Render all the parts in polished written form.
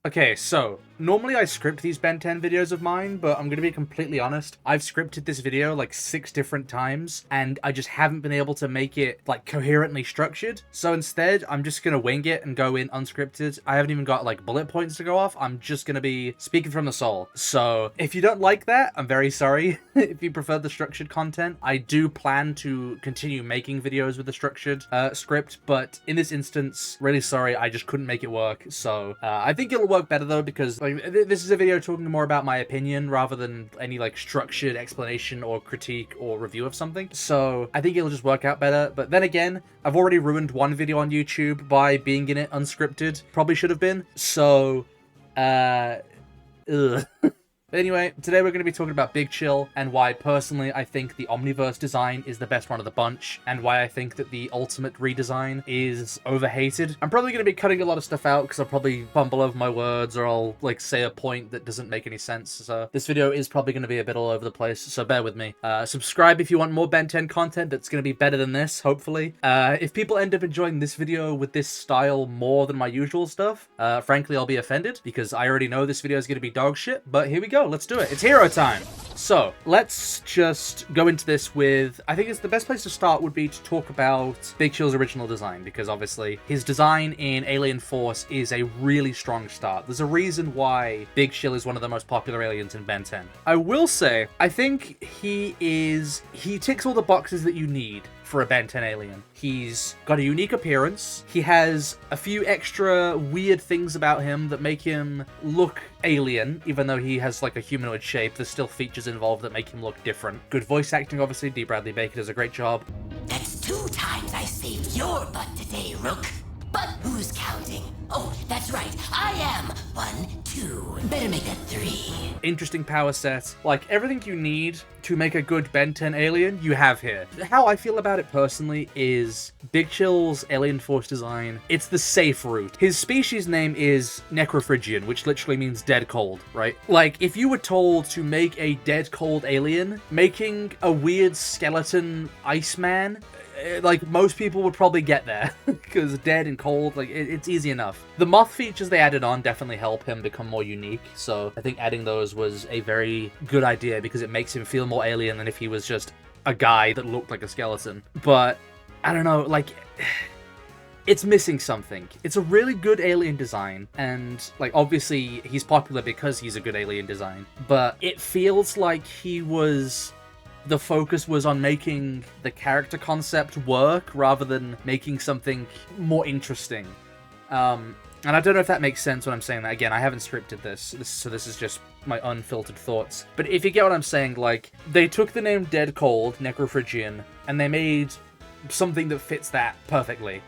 Okay, so normally I script these Ben 10 videos of mine, but I'm going to be completely honest. I've scripted this video like 6 different times, and I just haven't been able to make it like coherently structured. So instead, I'm just going to wing it and go in unscripted. I haven't even got like bullet points to go off. I'm just going to be speaking from the soul. So if you don't like that, I'm very sorry. If you prefer the structured content, I do plan to continue making videos with the structured script, but in this instance, really sorry, I just couldn't make it work. So I think it'll work better though, because like this is a video talking more about my opinion rather than any like structured explanation or critique or review of something. So I think it'll just work out better. But then again, I've already ruined one video on YouTube by being in it unscripted. Probably should have been. So ugh. But anyway, today we're going to be talking about Big Chill and why personally I think the Omniverse design is the best one of the bunch, and why I think that the Ultimate redesign is overhated. I'm probably going to be cutting a lot of stuff out because I'll probably fumble over my words, or I'll like say a point that doesn't make any sense. So this video is probably going to be a bit all over the place, so bear with me. Subscribe if you want more Ben 10 content that's going to be better than this, hopefully. If people end up enjoying this video with this style more than my usual stuff, frankly I'll be offended because I already know this video is going to be dog shit, but here we go. Let's do it. It's hero time. So let's just go into this with, I think it's the best place to start would be to talk about Big Chill's original design, because obviously his design in Alien Force is a really strong start. There's a reason why Big Chill is one of the most popular aliens in Ben 10. I will say, I think he ticks all the boxes that you need for a Ben 10 alien. He's got a unique appearance. He has a few extra weird things about him that make him look alien, even though he has like a humanoid shape. There's still features involved that make him look different. Good voice acting, obviously. D. Bradley Baker does a great job. That's 2 times I saved your butt today, Rook. But who's counting? Oh, that's right. I am 1, 2. Better make that 3. Interesting power set. Like, everything you need to make a good Ben 10 alien, you have here. How I feel about it personally is Big Chill's Alien Force design, it's the safe route. His species name is Necrophrygian, which literally means dead cold, right? Like, if you were told to make a dead cold alien, making a weird skeleton Iceman, like, most people would probably get there, because dead and cold, like, it's easy enough. The moth features they added on definitely help him become more unique, so I think adding those was a very good idea, because it makes him feel more alien than if he was just a guy that looked like a skeleton. But, I don't know, like, it's missing something. It's a really good alien design, and, like, obviously, he's popular because he's a good alien design, but it feels like the focus was on making the character concept work rather than making something more interesting. And I don't know if that makes sense when I'm saying that. Again, I haven't scripted this, so this is just my unfiltered thoughts. But if you get what I'm saying, like, they took the name Dead Cold, Necrophrygian, and they made something that fits that perfectly.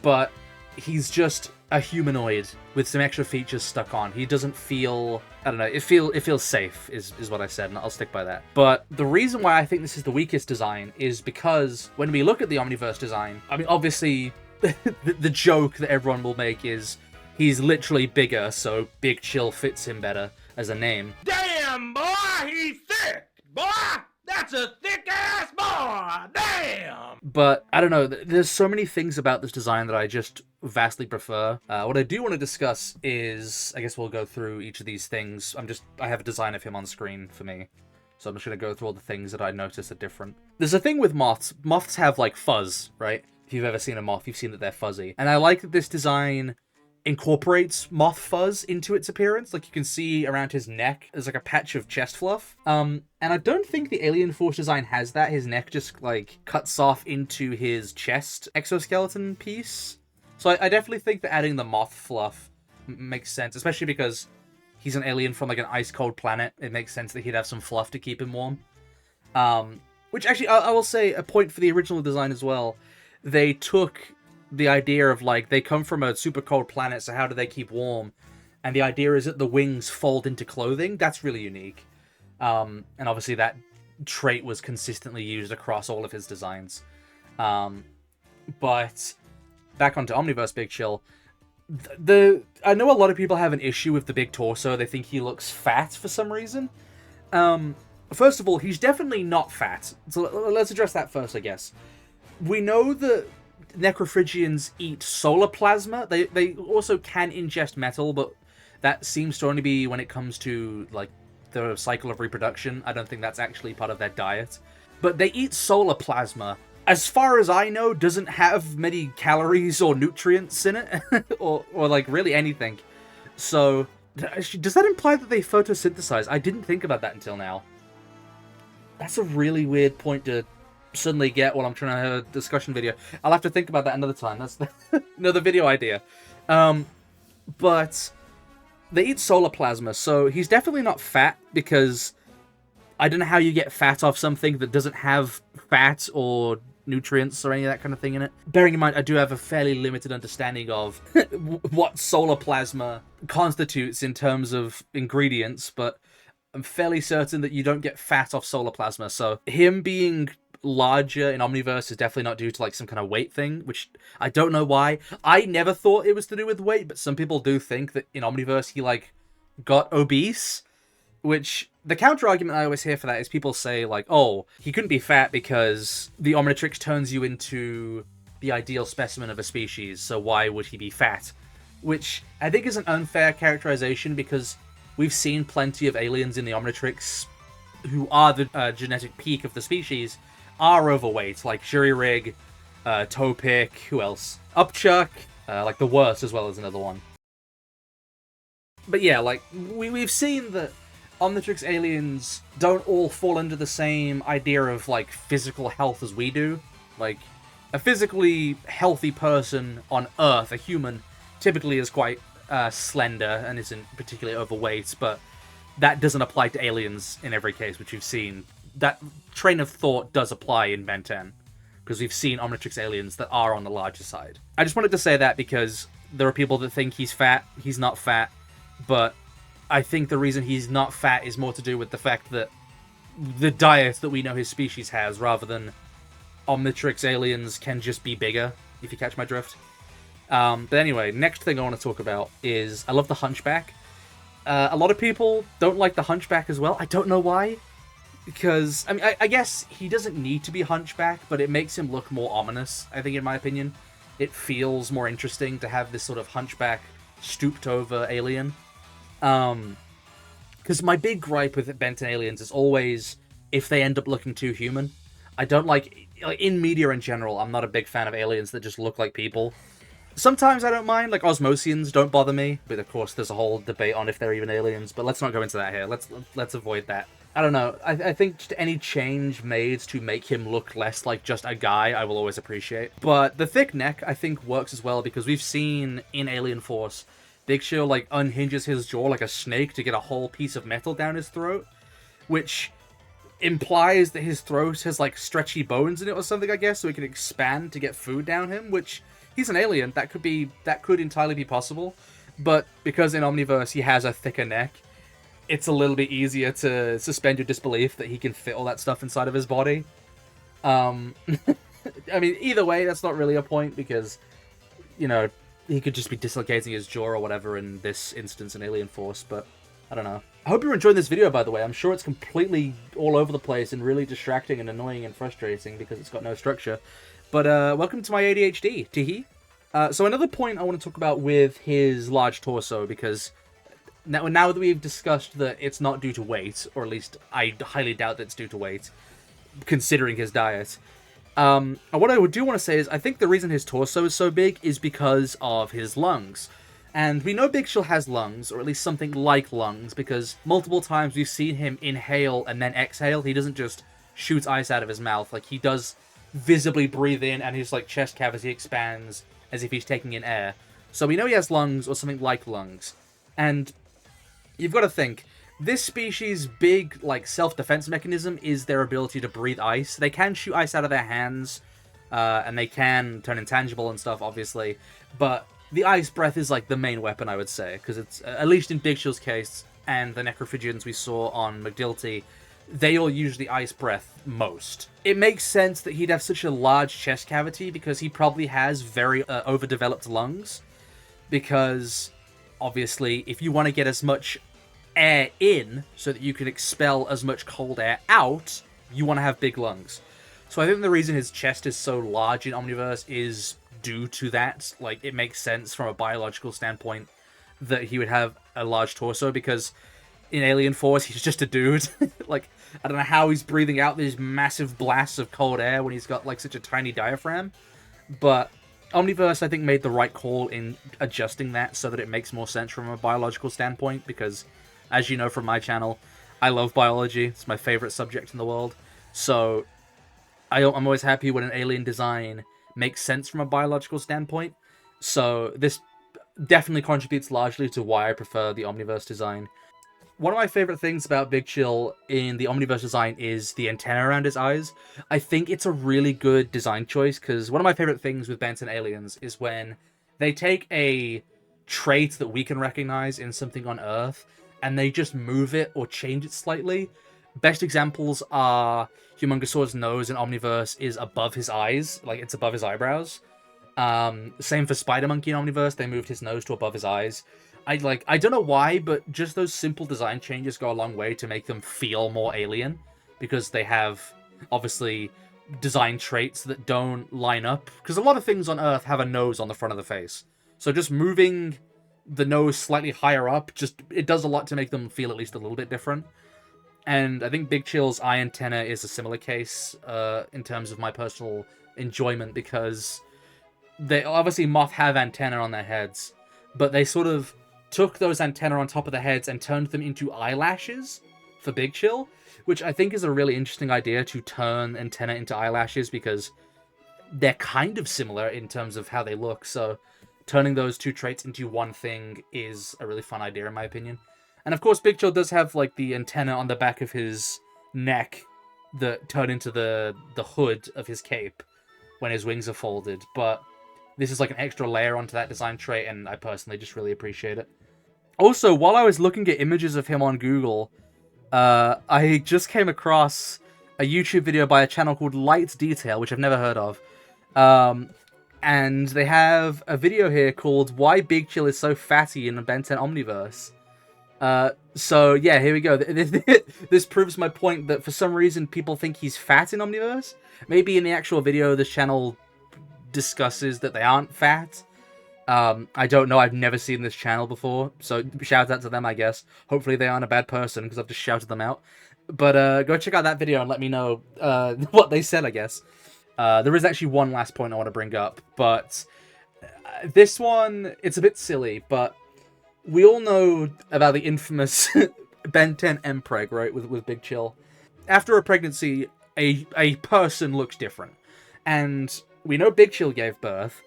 But he's just a humanoid with some extra features stuck on. He doesn't feel, I don't know, it feels safe is what I said, and I'll stick by that. But the reason why I think this is the weakest design is because when we look at the Omniverse design, I mean, obviously the joke that everyone will make is he's literally bigger, so Big Chill fits him better as a name. Damn, boy, he's thick, boy! That's a thick-ass boy! Damn! But, I don't know, there's so many things about this design that I just vastly prefer. What I do want to discuss is, I guess we'll go through each of these things. I have a design of him on screen for me, so I'm just going to go through all the things that I notice are different. There's a thing with moths. Moths have, like, fuzz, right? If you've ever seen a moth, you've seen that they're fuzzy. And I like that this design incorporates moth fuzz into its appearance. Like, you can see around his neck, there's like a patch of chest fluff. And I don't think the Alien Force design has that. His neck just, like, cuts off into his chest exoskeleton piece. So I definitely think that adding the moth fluff makes sense, especially because he's an alien from, like, an ice-cold planet. It makes sense that he'd have some fluff to keep him warm. Which, actually, I will say a point for the original design as well. They took the idea of, like, they come from a super cold planet, so how do they keep warm? And the idea is that the wings fold into clothing. That's really unique. And obviously that trait was consistently used across all of his designs. But back onto Omniverse Big Chill. I know a lot of people have an issue with the big torso. They think he looks fat for some reason. First of all, he's definitely not fat. So let's address that first, I guess. We know that Necrophrygians eat solar plasma. They also can ingest metal, but that seems to only be when it comes to, like, the cycle of reproduction. I don't think that's actually part of their diet. But they eat solar plasma. As far as I know, doesn't have many calories or nutrients in it, or like really anything. So, does that imply that they photosynthesize? I didn't think about that until now. That's a really weird point to suddenly get while I'm trying to have a discussion video. I'll have to think about that another time. That's another video idea. But they eat solar plasma, so he's definitely not fat, because I don't know how you get fat off something that doesn't have fat or nutrients or any of that kind of thing in it. Bearing in mind, I do have a fairly limited understanding of what solar plasma constitutes in terms of ingredients, but I'm fairly certain that you don't get fat off solar plasma, so him being larger in Omniverse is definitely not due to like some kind of weight thing, which I don't know why. I never thought it was to do with weight, but some people do think that in Omniverse he like got obese, which the counter argument I always hear for that is people say like, oh, he couldn't be fat because the Omnitrix turns you into the ideal specimen of a species, so why would he be fat? Which I think is an unfair characterization, because we've seen plenty of aliens in the Omnitrix who are the genetic peak of the species are overweight, like Shuri-Rig, Topic, who else? Upchuck, like the Worst as well as another one. But yeah, like, we've seen that Omnitrix aliens don't all fall under the same idea of, like, physical health as we do. Like, a physically healthy person on Earth, a human, typically is quite slender and isn't particularly overweight, but that doesn't apply to aliens in every case, which you've seen. That train of thought does apply in Ben 10, because we've seen Omnitrix aliens that are on the larger side. I just wanted to say that because there are people that think he's fat. He's not fat, but I think the reason he's not fat is more to do with the fact that the diet that we know his species has, rather than Omnitrix aliens can just be bigger, if you catch my drift. But anyway, next thing I want to talk about is I love the Hunchback. A lot of people don't like the Hunchback as well. I don't know why. Because, I mean, I guess he doesn't need to be Hunchback, but it makes him look more ominous, I think, in my opinion. It feels more interesting to have this sort of Hunchback, stooped-over alien. Because my big gripe with Ben 10 aliens is always if they end up looking too human. I don't like, in media in general, I'm not a big fan of aliens that just look like people. Sometimes I don't mind, like Osmosians don't bother me, but of course there's a whole debate on if they're even aliens, but let's not go into that here. Let's avoid that. I don't know, I think just any change made to make him look less like just a guy, I will always appreciate. But the thick neck, I think, works as well, because we've seen in Alien Force, Big Show, like, unhinges his jaw like a snake to get a whole piece of metal down his throat, which implies that his throat has, like, stretchy bones in it or something, I guess, so he can expand to get food down him, which, he's an alien, that could entirely be possible, but because in Omniverse he has a thicker neck, it's a little bit easier to suspend your disbelief that he can fit all that stuff inside of his body. I mean, either way, that's not really a point, because, you know, he could just be dislocating his jaw or whatever in this instance in Alien Force, but I don't know. I hope you're enjoying this video, by the way. I'm sure it's completely all over the place and really distracting and annoying and frustrating because it's got no structure. But welcome to my ADHD, teehee. So another point I want to talk about with his large torso, because now that we've discussed that it's not due to weight, or at least I highly doubt that it's due to weight, considering his diet, what I do want to say is I think the reason his torso is so big is because of his lungs. And we know Big Shill has lungs, or at least something like lungs, because multiple times we've seen him inhale and then exhale. He doesn't just shoot ice out of his mouth. Like, he does visibly breathe in, and his, like, chest cavity expands as if he's taking in air. So we know he has lungs, or something like lungs. And you've got to think, this species' big, like, self-defense mechanism is their ability to breathe ice. They can shoot ice out of their hands, and they can turn intangible and stuff, obviously, but the ice breath is, like, the main weapon, I would say, because it's, at least in Big Shill's case, and the Necrophagians we saw on McDilty, they all use the ice breath most. It makes sense that he'd have such a large chest cavity, because he probably has very overdeveloped lungs, because, obviously, if you want to get as much air in, so that you can expel as much cold air out, you want to have big lungs. So I think the reason his chest is so large in Omniverse is due to that. Like, it makes sense from a biological standpoint that he would have a large torso, because in Alien Force he's just a dude. Like, I don't know how he's breathing out these massive blasts of cold air when he's got like such a tiny diaphragm, but Omniverse, I think, made the right call in adjusting that so that it makes more sense from a biological standpoint, because, as you know from my channel, I love biology. It's my favorite subject in the world. So I'm always happy when an alien design makes sense from a biological standpoint. So this definitely contributes largely to why I prefer the Omniverse design. One of my favorite things about Big Chill in the Omniverse design is the antenna around his eyes. I think it's a really good design choice, because one of my favorite things with Benton Aliens is when they take a trait that we can recognize in something on Earth, and they just move it or change it slightly. Best examples are Humongousaur's nose in Omniverse is above his eyes, like it's above his eyebrows. Same for Spider Monkey in Omniverse, they moved his nose to above his eyes. I don't know why, but just those simple design changes go a long way to make them feel more alien, because they have, obviously, design traits that don't line up. Because a lot of things on Earth have a nose on the front of the face. So just moving the nose slightly higher up, it does a lot to make them feel at least a little bit different. And I think Big Chill's eye antenna is a similar case in terms of my personal enjoyment, because they obviously Moth have antennae on their heads, but they sort of took those antennae on top of the heads and turned them into eyelashes for Big Chill, which I think is a really interesting idea, to turn antennae into eyelashes, because they're kind of similar in terms of how they look. So turning those two traits into one thing is a really fun idea, in my opinion. And of course, Big Chill does have like the antenna on the back of his neck that turn into the hood of his cape when his wings are folded, but this is like an extra layer onto that design trait, and I personally just really appreciate it. Also, while I was looking at images of him on Google, I just came across a YouTube video by a channel called Lights Detail, which I've never heard of. And they have a video here called Why Big Chill is So Fatty in the Ben 10 Omniverse. So yeah, here we go. This proves my point that for some reason people think he's fat in Omniverse. Maybe in the actual video this channel discusses that they aren't fat. I don't know, I've never seen this channel before, so shout out to them, I guess. Hopefully they aren't a bad person, because I've just shouted them out. But go check out that video and let me know what they said, I guess. There is actually one last point I want to bring up, but this one, it's a bit silly, but we all know about the infamous Ben 10 Mpreg, right, with Big Chill. After a pregnancy, a person looks different. And we know Big Chill gave birth,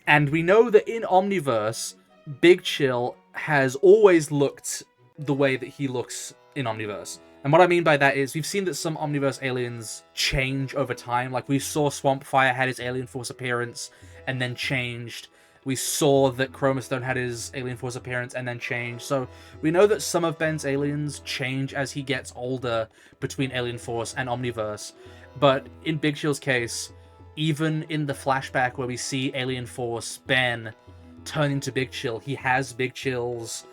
and we know that in Omniverse, Big Chill has always looked the way that he looks in Omniverse. And what I mean by that is, we've seen that some Omniverse aliens change over time. Like, we saw Swampfire had his Alien Force appearance and then changed. We saw that Chromastone had his Alien Force appearance and then changed. So we know that some of Ben's aliens change as he gets older between Alien Force and Omniverse. But in Big Chill's case, even in the flashback where we see Alien Force Ben turn into Big Chill, he has Big Chill's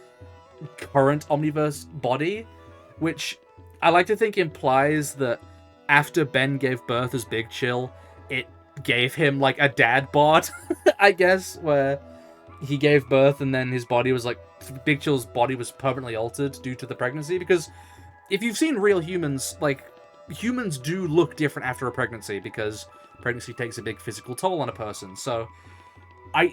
current Omniverse body, which I like to think implies that after Ben gave birth as Big Chill, it gave him like a dad bod, I guess, where he gave birth and then his body was like, Big Chill's body was permanently altered due to the pregnancy. Because if you've seen real humans, like, humans do look different after a pregnancy, because pregnancy takes a big physical toll on a person. So I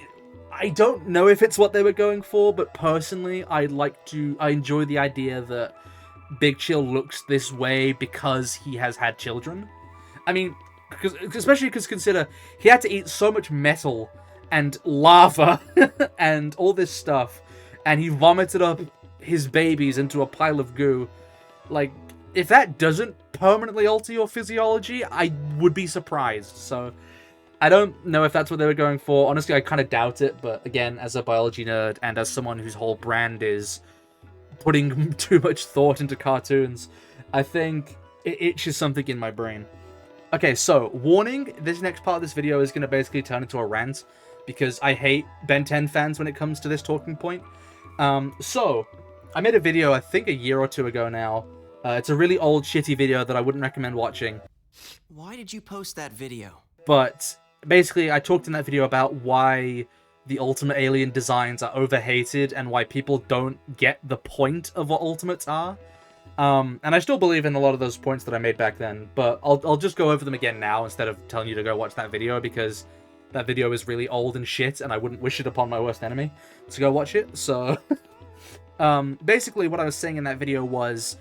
don't know if it's what they were going for, but personally I enjoy the idea that Big Chill looks this way because he has had children. I mean, especially because consider, he had to eat so much metal and lava and all this stuff, and he vomited up his babies into a pile of goo. Like, if that doesn't permanently alter your physiology, I would be surprised. So I don't know if that's what they were going for. Honestly, I kind of doubt it, but again, as a biology nerd and as someone whose whole brand is putting too much thought into cartoons, I think it itches something in my brain. Okay, so, warning, this next part of this video is going to basically turn into a rant, because I hate Ben 10 fans when it comes to this talking point. So, I made a video, I think a year or two ago now. It's a really old, shitty video that I wouldn't recommend watching. Why did you post that video? But, basically, I talked in that video about why the Ultimate alien designs are overhated and why people don't get the point of what Ultimates are. And I still believe in a lot of those points that I made back then, but I'll just go over them again now instead of telling you to go watch that video, because that video is really old and shit, and I wouldn't wish it upon my worst enemy to go watch it. So, basically what I was saying in that video was,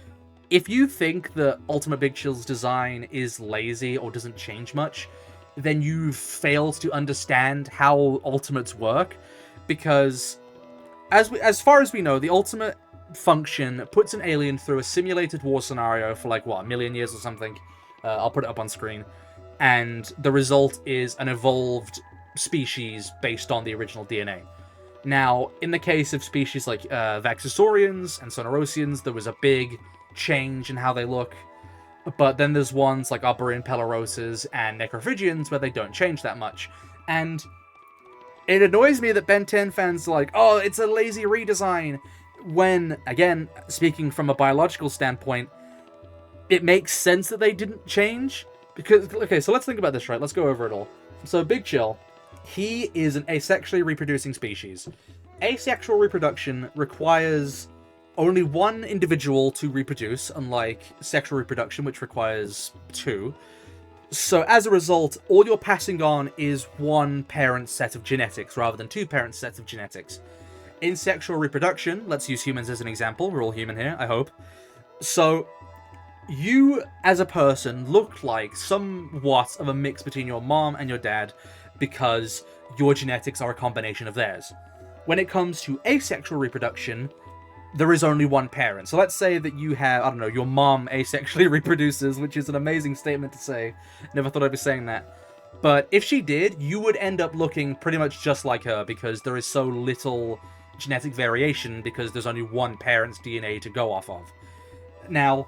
if you think that Ultimate Big Chill's design is lazy or doesn't change much, then you've failed to understand how Ultimates work, because as far as we know, the Ultimate function puts an alien through a simulated war scenario for like, what, a million years or something. I'll put it up on screen. And the result is an evolved species based on the original DNA. Now, in the case of species like Vaxosaurians and Sonorosians, there was a big change in how they look. But then there's ones like Arborian Peloroses and Necrophagians where they don't change that much. And it annoys me that Ben 10 fans are like, oh, it's a lazy redesign. When, again, speaking from a biological standpoint, it makes sense that they didn't change. Because, okay, so let's think about this, right? Let's go over it all. So, Big Chill, he is an asexually reproducing species. Asexual reproduction requires only one individual to reproduce, unlike sexual reproduction, which requires two. So, as a result, all you're passing on is one parent's set of genetics, rather than two parents' sets of genetics. In sexual reproduction, let's use humans as an example, we're all human here, I hope. So, you, as a person, look like somewhat of a mix between your mom and your dad, because your genetics are a combination of theirs. When it comes to asexual reproduction, there is only one parent. So let's say that you have, I don't know, your mom asexually reproduces, which is an amazing statement to say. Never thought I'd be saying that. But if she did, you would end up looking pretty much just like her, because there is so little genetic variation, because there's only one parent's DNA to go off of. Now,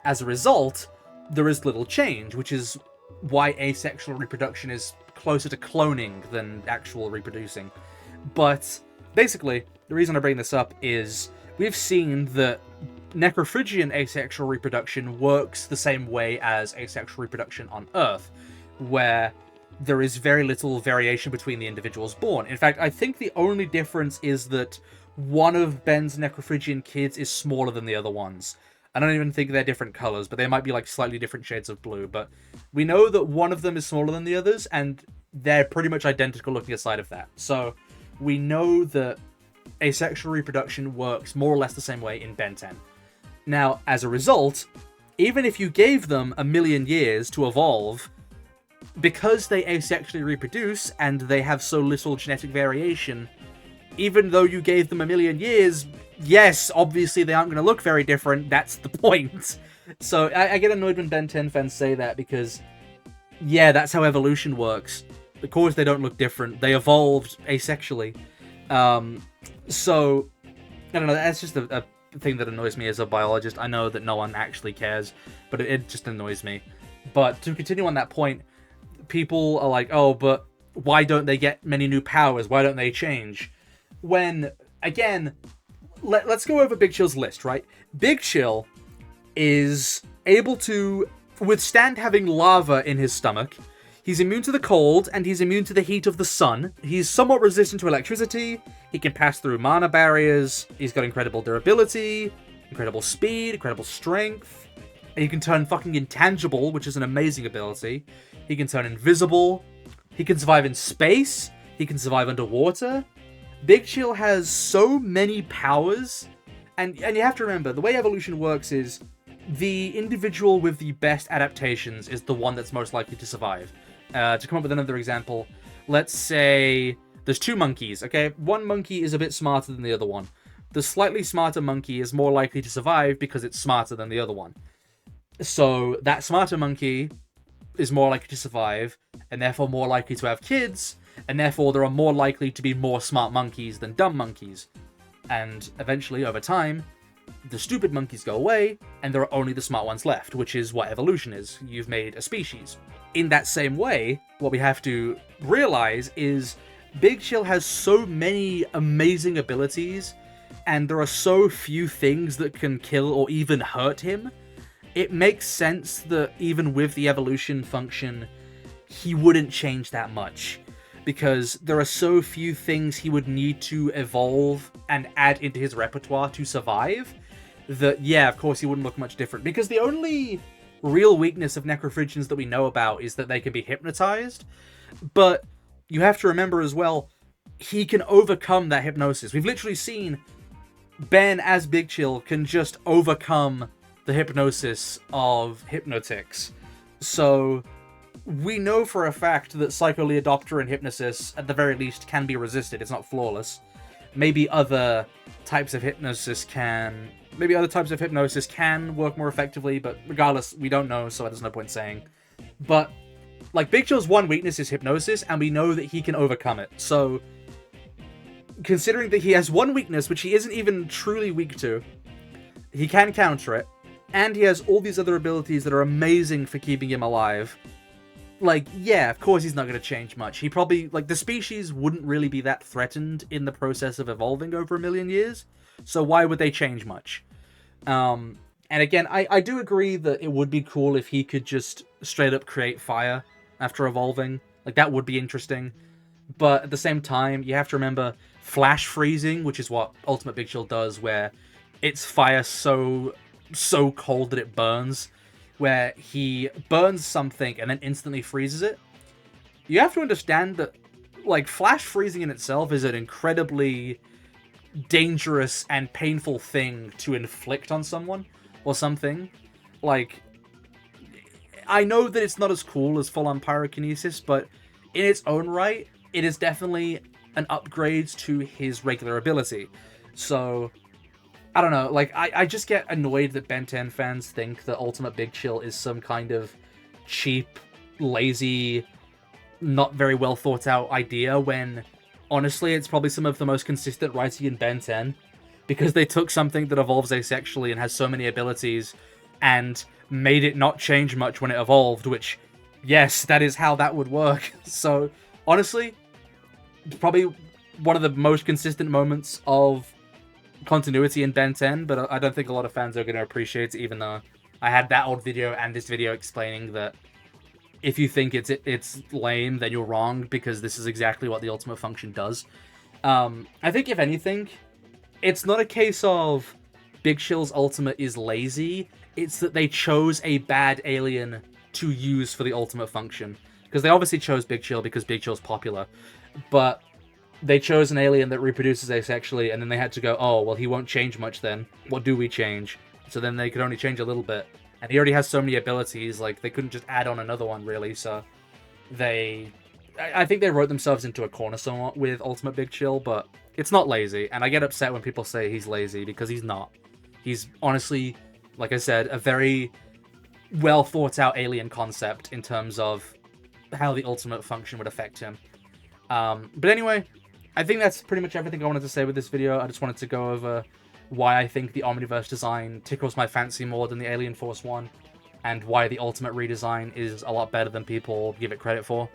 as a result, there is little change, which is why asexual reproduction is closer to cloning than actual reproducing. But basically, the reason I bring this up is we've seen that Necrophagian asexual reproduction works the same way as asexual reproduction on Earth, where there is very little variation between the individuals born. In fact, I think the only difference is that one of Ben's Necrophagian kids is smaller than the other ones. I don't even think they're different colors, but they might be like slightly different shades of blue. But we know that one of them is smaller than the others, and they're pretty much identical looking aside of that. So we know that asexual reproduction works more or less the same way in Ben 10. Now, as a result, even if you gave them 1,000,000 years to evolve, because they asexually reproduce and they have so little genetic variation, even though you gave them 1,000,000 years, yes, obviously they aren't going to look very different. That's the point. So I get annoyed when Ben 10 fans say that, because, yeah, that's how evolution works. Of course they don't look different. They evolved asexually. So, I don't know, that's just a thing that annoys me as a biologist. I know that no one actually cares, but it just annoys me. But to continue on that point, people are like, oh, but why don't they get many new powers? Why don't they change? When, again, let's go over Big Chill's list, right? Big Chill is able to withstand having lava in his stomach. He's immune to the cold, and he's immune to the heat of the sun. He's somewhat resistant to electricity. He can pass through mana barriers. He's got incredible durability, incredible speed, incredible strength. And he can turn fucking intangible, which is an amazing ability. He can turn invisible. He can survive in space. He can survive underwater. Big Chill has so many powers. And you have to remember, the way evolution works is the individual with the best adaptations is the one that's most likely to survive. To come up with another example, let's say there's two monkeys, okay? One monkey is a bit smarter than the other one. The slightly smarter monkey is more likely to survive because it's smarter than the other one. So that smarter monkey is more likely to survive, and therefore more likely to have kids, and therefore there are more likely to be more smart monkeys than dumb monkeys. And eventually, over time, the stupid monkeys go away, and there are only the smart ones left, which is what evolution is. You've made a species. In that same way, what we have to realize is Big Chill has so many amazing abilities, and there are so few things that can kill or even hurt him. It makes sense that even with the evolution function, he wouldn't change that much. because there are so few things he would need to evolve and add into his repertoire to survive that, yeah, of course he wouldn't look much different. Because the only real weakness of necrophrygians that we know about is that they can be hypnotized. But you have to remember as well, he can overcome that hypnosis. We've literally seen Ben as Big Chill can just overcome the hypnosis of Hypnotix. So we know for a fact that Psycholeodopter and Hypnosis, at the very least, can be resisted. It's not flawless. Maybe other types of hypnosis can... Maybe other types of hypnosis can work more effectively, but regardless, we don't know, so there's no point saying. But, like, Big Chill's one weakness is hypnosis, and we know that he can overcome it. So, considering that he has one weakness, which he isn't even truly weak to, he can counter it, and he has all these other abilities that are amazing for keeping him alive. Like, yeah, of course he's not going to change much. He probably, like, the species wouldn't really be that threatened in the process of evolving over a million years, so why would they change much? And again, I do agree that it would be cool if he could just straight up create fire after evolving. Like, that would be interesting. But at the same time, you have to remember flash freezing, which is what Ultimate Big Chill does, where it's fire so cold that it burns, where he burns something and then instantly freezes it. You have to understand that, like, flash freezing in itself is an incredibly dangerous and painful thing to inflict on someone or something. Like, I know that it's not as cool as full-on pyrokinesis, but in its own right, it is definitely an upgrade to his regular ability. So, I don't know, like, I just get annoyed that Ben 10 fans think that Ultimate Big Chill is some kind of cheap, lazy, not very well thought out idea, when honestly it's probably some of the most consistent writing in Ben 10, because they took something that evolves asexually and has so many abilities and made it not change much when it evolved, which, yes, that is how that would work. So, honestly, probably one of the most consistent moments of continuity in Ben 10, but I don't think a lot of fans are going to appreciate it, even though I had that old video and this video explaining that if you think it's lame, then you're wrong, because this is exactly what the ultimate function does. I think, if anything, it's not a case of Big Chill's ultimate is lazy, it's that they chose a bad alien to use for the ultimate function. Because they obviously chose Big Chill because Big Chill's popular, but they chose an alien that reproduces asexually, and then they had to go, oh, well, he won't change much then. What do we change? So then they could only change a little bit. And he already has so many abilities, like, they couldn't just add on another one, really, so I think they wrote themselves into a corner somewhat with Ultimate Big Chill, but it's not lazy, and I get upset when people say he's lazy, because he's not. He's honestly, like I said, a very well thought out alien concept in terms of how the ultimate function would affect him. But anyway, I think that's pretty much everything I wanted to say with this video. I just wanted to go over why I think the Omniverse design tickles my fancy more than the Alien Force one, and why the Ultimate redesign is a lot better than people give it credit for.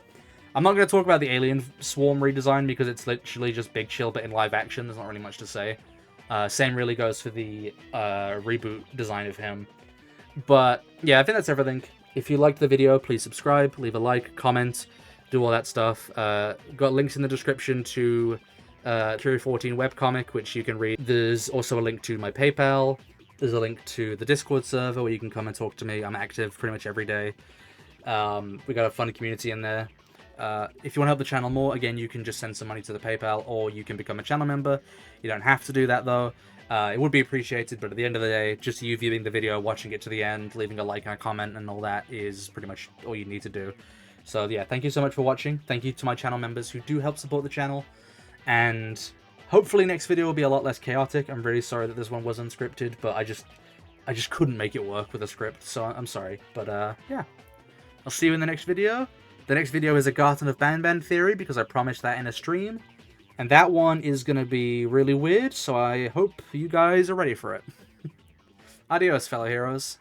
I'm not going to talk about the Alien Swarm redesign, because it's literally just Big Chill, but in live action. There's not really much to say. Same really goes for the reboot design of him. But yeah, I think that's everything. If you liked the video, please subscribe, leave a like, comment, do all that stuff. Got links in the description to Curie 14 webcomic, which you can read. There's also a link to my PayPal. There's a link to the Discord server where you can come and talk to me. I'm active pretty much every day. We got a fun community in there. If you want to help the channel more, again, you can just send some money to the PayPal, or you can become a channel member. You don't have to do that, though. It would be appreciated, but at the end of the day, just you viewing the video, watching it to the end, leaving a like and a comment and all that is pretty much all you need to do. So yeah, thank you so much for watching. Thank you to my channel members who do help support the channel. And hopefully next video will be a lot less chaotic. I'm really sorry that this one was unscripted, but I just couldn't make it work with a script, so I'm sorry. But yeah, I'll see you in the next video. The next video is a Garden of Banban theory, because I promised that in a stream. And that one is going to be really weird, so I hope you guys are ready for it. Adios, fellow heroes.